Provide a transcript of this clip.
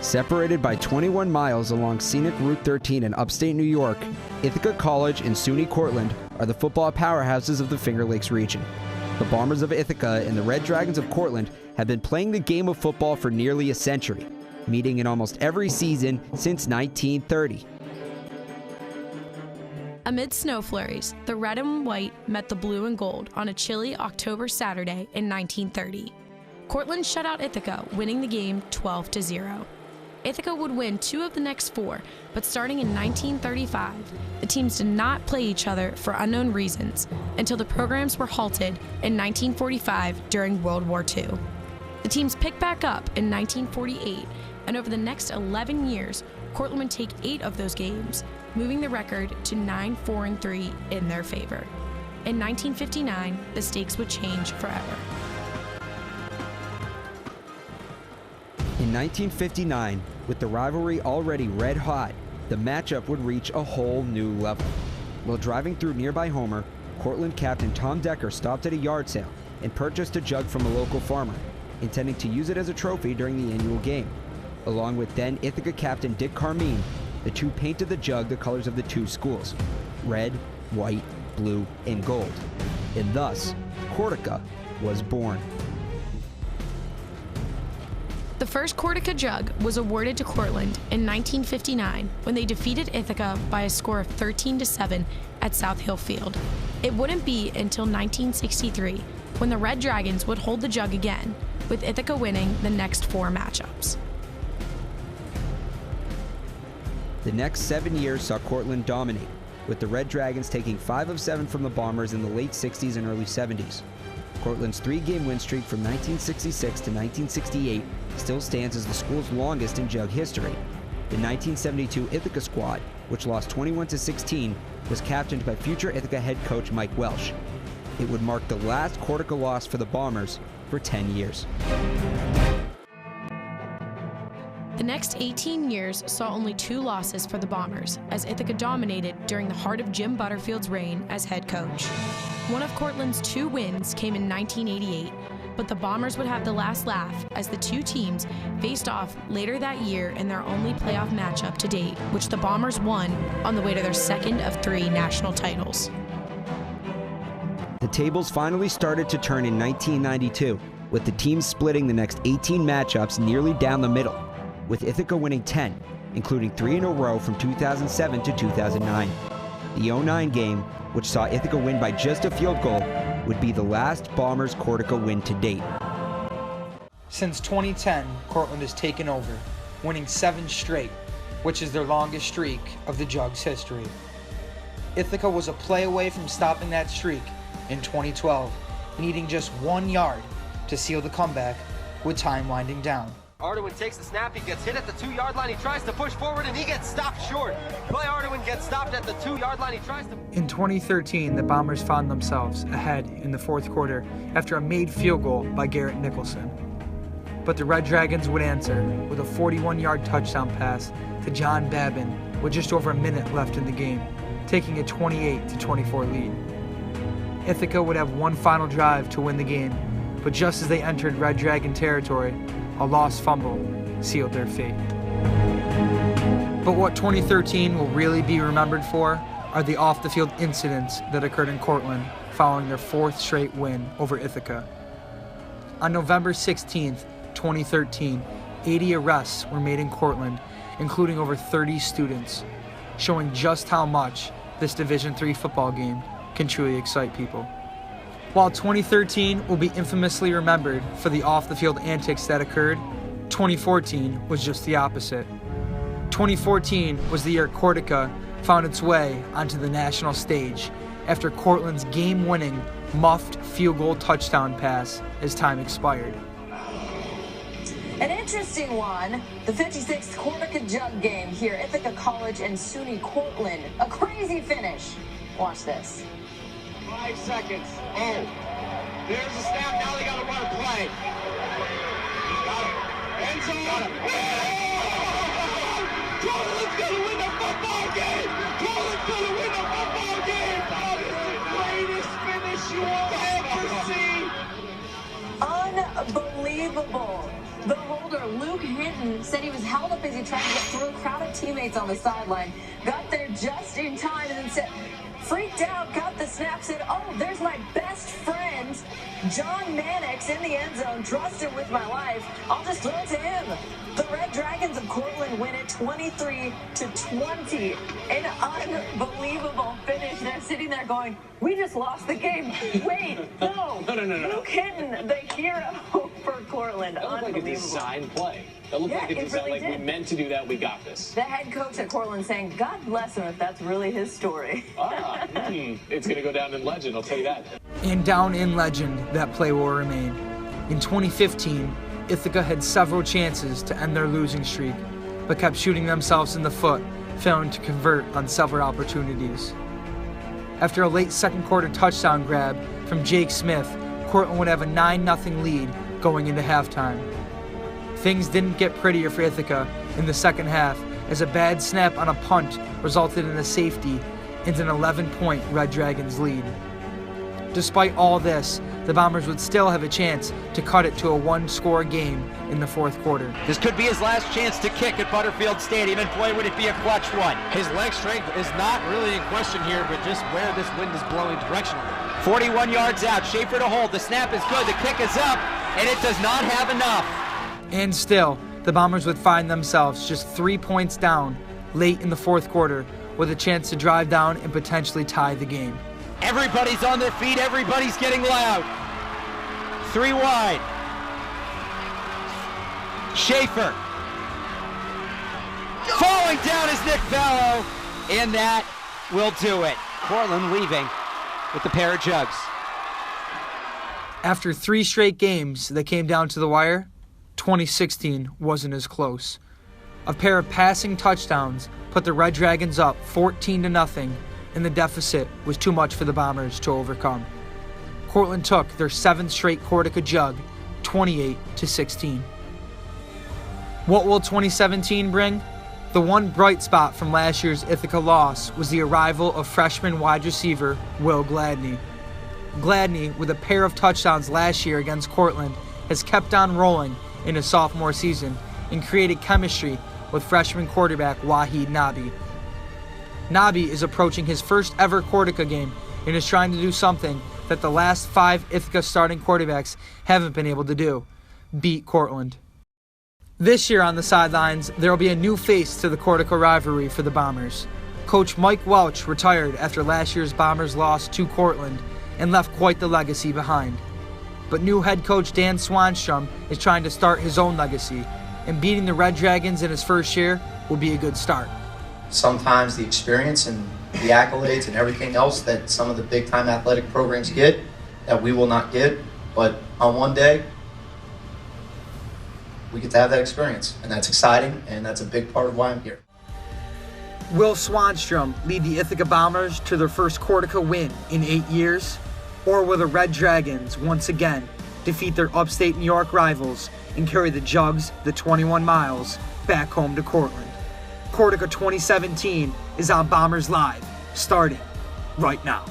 Separated by 21 miles along scenic Route 13 in upstate New York, Ithaca College and SUNY Cortland are the football powerhouses of the Finger Lakes region. The Bombers of Ithaca and the Red Dragons of Cortland have been playing the game of football for nearly a century, meeting in almost every season since 1930. Amid snow flurries, the red and white met the blue and gold on a chilly October Saturday in 1930. Cortland shut out Ithaca, winning the game 12-0. Ithaca would win 2 of the next 4, but starting in 1935, the teams did not play each other for unknown reasons until the programs were halted in 1945 during World War II. The teams picked back up in 1948, and over the next 11 years, Cortland would take 8 of those games, moving the record to 9-4-3 in their favor. In 1959, the stakes would change forever. In 1959, with the rivalry already red hot, the matchup would reach a whole new level. While driving through nearby Homer, Cortland captain Tom Decker stopped at a yard sale and purchased a jug from a local farmer, intending to use it as a trophy during the annual game. Along with then Ithaca captain Dick Carmine, the two painted the jug the colors of the two schools, red, white, blue, and gold. And thus, Cortaca was born. The first Cortaca Jug was awarded to Cortland in 1959 when they defeated Ithaca by a score of 13-7 at South Hill Field. It wouldn't be until 1963 when the Red Dragons would hold the jug again, with Ithaca winning the next 4 matchups. The next 7 years saw Cortland dominate, with the Red Dragons taking 5 of 7 from the Bombers in the late 60s and early 70s. Cortland's 3-game win streak from 1966 to 1968 still stands as the school's longest in jug history. The 1972 Ithaca squad, which lost 21-16, was captained by future Ithaca head coach Mike Welsh. It would mark the last Cortaca loss for the Bombers for 10 years. The next 18 years saw only 2 losses for the Bombers, as Ithaca dominated during the heart of Jim Butterfield's reign as head coach. One of Cortland's 2 wins came in 1988, but the Bombers would have the last laugh as the 2 teams faced off later that year in their only playoff matchup to date, which the Bombers won on the way to their second of 3 national titles. The tables finally started to turn in 1992, with the teams splitting the next 18 matchups nearly down the middle, with Ithaca winning 10, including 3 in a row from 2007 to 2009. The 09 game, which saw Ithaca win by just a field goal, would be the last Bombers Cortaca win to date. Since 2010, Cortland has taken over, winning 7 straight, which is their longest streak of the Jug's history. Ithaca was a play away from stopping that streak in 2012, needing just 1 yard to seal the comeback with time winding down. Audra takes the snap, he gets hit at the 2-yard line, he tries to push forward and he gets stopped short. Clay Audra gets stopped at the 2-yard line, he tries to... In 2013, the Bombers found themselves ahead in the 4th quarter after a made field goal by Garrett Nicholson. But the Red Dragons would answer with a 41-yard touchdown pass to John Babin with just over a minute left in the game, taking a 28-24 lead. Ithaca would have one final drive to win the game, but just as they entered Red Dragon territory, a lost fumble sealed their fate. But what 2013 will really be remembered for are the off-the-field incidents that occurred in Cortland following their 4th straight win over Ithaca. On November 16th, 2013, 80 arrests were made in Cortland, including over 30 students, showing just how much this Division III football game can truly excite people. While 2013 will be infamously remembered for the off-the-field antics that occurred, 2014 was just the opposite. 2014 was the year Cortaca found its way onto the national stage after Cortland's game-winning muffed field goal touchdown pass as time expired. An interesting one, the 56th Cortaca Jug game here, Ithaca College and SUNY Cortland. A crazy finish. Watch this. 5 seconds. Oh, there's a snap. Now they got to run a play. End zone. Cortland's going to win the football game. Cortland's going to win the football game. That is the greatest finish you will ever see. Unbelievable. The holder, Luke Hinton, said he was held up as he tried to get through a crowd of teammates on the sideline. Got there just in time and then said, freaked out, got the snap, said, oh, there's my best friend, John Mannix, in the end zone, trusted with my life. I'll just throw it to him. The Red Dragons of Cortland win it 23-20. An unbelievable finish. They're sitting there going, we just lost the game. Wait, no. No. Luke Hinton, the hero for Cortland. That looked like a designed play. That looked like a design, really we meant to do that, we got this. The head coach at Cortland saying, God bless him if that's really his story. It's going to go down in legend, I'll tell you that. And down in legend, that play will remain. In 2015, Ithaca had several chances to end their losing streak, but kept shooting themselves in the foot, failing to convert on several opportunities. After a late second quarter touchdown grab from Jake Smith, Cortland would have a 9-0 lead going into halftime. Things didn't get prettier for Ithaca in the second half, as a bad snap on a punt resulted in a safety and an 11-point Red Dragons lead. Despite all this, the Bombers would still have a chance to cut it to a one-score game in the fourth quarter. This could be his last chance to kick at Butterfield Stadium, and boy, would it be a clutch one. His leg strength is not really in question here, but just where this wind is blowing directionally. 41 yards out, Schaefer to hold, the snap is good, the kick is up, and it does not have enough. And still, the Bombers would find themselves just 3 points down late in the fourth quarter, with a chance to drive down and potentially tie the game. Everybody's on their feet, everybody's getting loud. 3 wide. Schaefer. Falling down is Nick Vallow, and that will do it. Cortland leaving with the pair of jugs. After 3 straight games that came down to the wire, 2016 wasn't as close. A pair of passing touchdowns put the Red Dragons up 14-0, and the deficit was too much for the Bombers to overcome. Cortland took their 7th straight Cortaca Jug, 28-16. What will 2017 bring? The one bright spot from last year's Ithaca loss was the arrival of freshman wide receiver Will Gladney. Gladney, with a pair of touchdowns last year against Cortland, has kept on rolling in his sophomore season and created chemistry with freshman quarterback Wahid Nabi. Nabi is approaching his first ever Cortaca game and is trying to do something that the last 5 Ithaca starting quarterbacks haven't been able to do: beat Cortland. This year on the sidelines, there will be a new face to the Cortaca rivalry for the Bombers. Coach Mike Welch retired after last year's Bombers loss to Cortland and left quite the legacy behind. But new head coach Dan Swanstrom is trying to start his own legacy, and beating the Red Dragons in his first year will be a good start. Sometimes the experience and the accolades and everything else that some of the big-time athletic programs get that we will not get, but on one day, we get to have that experience, and that's exciting, and that's a big part of why I'm here. Will Swanstrom lead the Ithaca Bombers to their first Cortaca win in 8 years? Or will the Red Dragons once again defeat their upstate New York rivals and carry the Jugs the 21 miles back home to Cortland? Cortaca 2017 is on Bombers Live, starting right now.